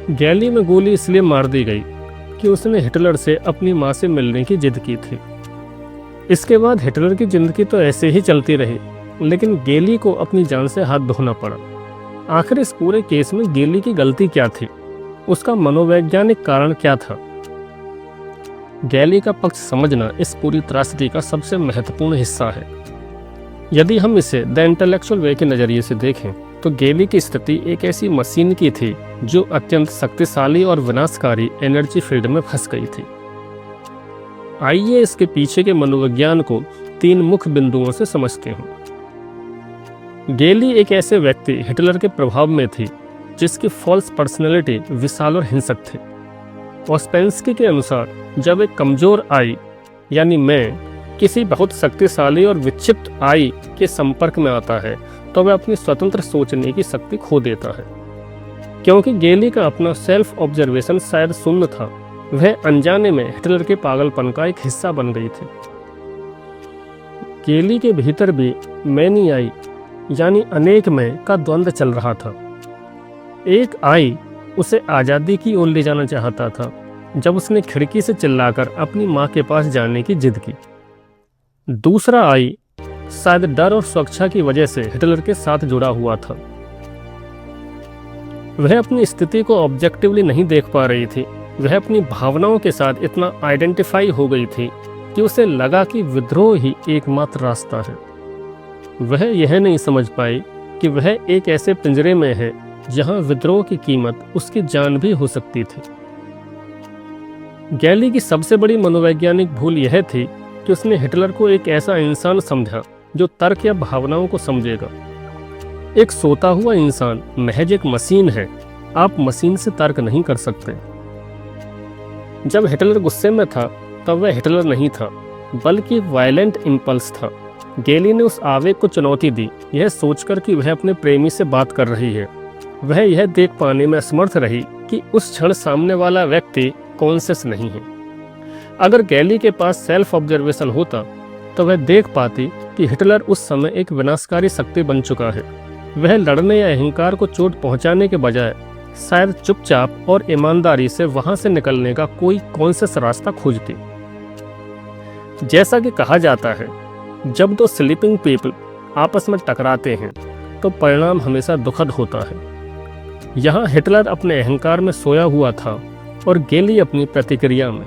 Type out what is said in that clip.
गैली में गोली इसलिए मार दी गई कि उसने हिटलर से अपनी मां से मिलने की जिद की थी। इसके बाद हिटलर की जिंदगी तो ऐसे ही चलती रही, लेकिन गैली को अपनी जान से हाथ धोना पड़ा। आखिर इस पूरे केस में गैली की गलती क्या थी? उसका मनोवैज्ञानिक कारण क्या था? गैली का पक्ष समझना इस पूरी त्रासदी का सबसे महत्वपूर्ण हिस्सा है। यदि हम इसे द इंटेलेक्चुअल वे के नज़रिए से देखें तो गैली की स्थिति एक ऐसी मशीन की थी जो अत्यंत शक्तिशाली और विनाशकारी एनर्जी फील्ड में फंस गई थी। आइए इसके पीछे के मनोविज्ञान को 3 मुख्य बिंदुओं से समझते हैं। गैली एक ऐसे व्यक्ति हिटलर के प्रभाव में थी जिसकी फॉल्स पर्सनैलिटी विशाल और हिंसक थी। ऑस्पेंस्की के अनुसार जब एक कमजोर आई यानी मैं किसी बहुत शक्तिशाली और विक्षिप्त आई के संपर्क में आता है तो वह अपनी स्वतंत्र सोचने की शक्ति खो देता है। क्योंकि गैली का अपना सेल्फ ऑब्जर्वेशन शायद शून्य था, वह अनजाने में हिटलर के पागलपन का एक हिस्सा बन गई थी। गैली के भीतर भी मैनी आई यानी अनेक मैं का द्वंद्व चल रहा था। एक आई उसे आज़ादी की ओर ले जाना चाहता था जब उसने खिड़की से चिल्लाकर अपनी मां के पास जाने की जिद की। दूसरा आई शायद डर और सुरक्षा की वजह से हिटलर के साथ जुड़ा हुआ था। वह अपनी स्थिति को ऑब्जेक्टिवली नहीं देख पा रही थी, वह अपनी भावनाओं के साथ इतना आइडेंटिफाई हो गई थी कि उसे लगा कि विद्रोह ही एकमात्र रास्ता है। वह यह नहीं समझ पाई कि वह एक ऐसे पिंजरे में है जहां विद्रोह की कीमत उसकी जान भी हो सकती थी। गैली की सबसे बड़ी मनोवैज्ञानिक भूल यह थी कि उसने हिटलर को एक ऐसा इंसान समझा जो तर्क या भावनाओं को समझेगा। एक सोता हुआ इंसान महज एक मशीन है, आप मशीन से तर्क नहीं कर सकते। जब हिटलर गुस्से में था तब वह हिटलर नहीं था, बल्कि वायलेंट इम्पल्स था। गैली ने उस आवेग को चुनौती दी, यह सोचकर कि वह अपने प्रेमी से बात कर रही है। वह यह देख पाने में असमर्थ रही कि उस क्षण सामने वाला व्यक्ति कॉन्शियस नहीं है। अगर गैली के पास सेल्फ ऑब्जर्वेशन होता तो वह देख पाती कि हिटलर उस समय एक विनाशकारी शक्ति बन चुका है। वह लड़ने या अहंकार को चोट पहुंचाने के बजाय शायद चुपचाप और ईमानदारी से वहां से निकलने का कोई कॉन्शियस रास्ता खोजती। जैसा कि कहा जाता है, जब 2 स्लीपिंग पीपल आपस में टकराते हैं तो परिणाम हमेशा दुखद होता है। यहाँ हिटलर अपने अहंकार में सोया हुआ था और गैली अपनी प्रतिक्रिया में।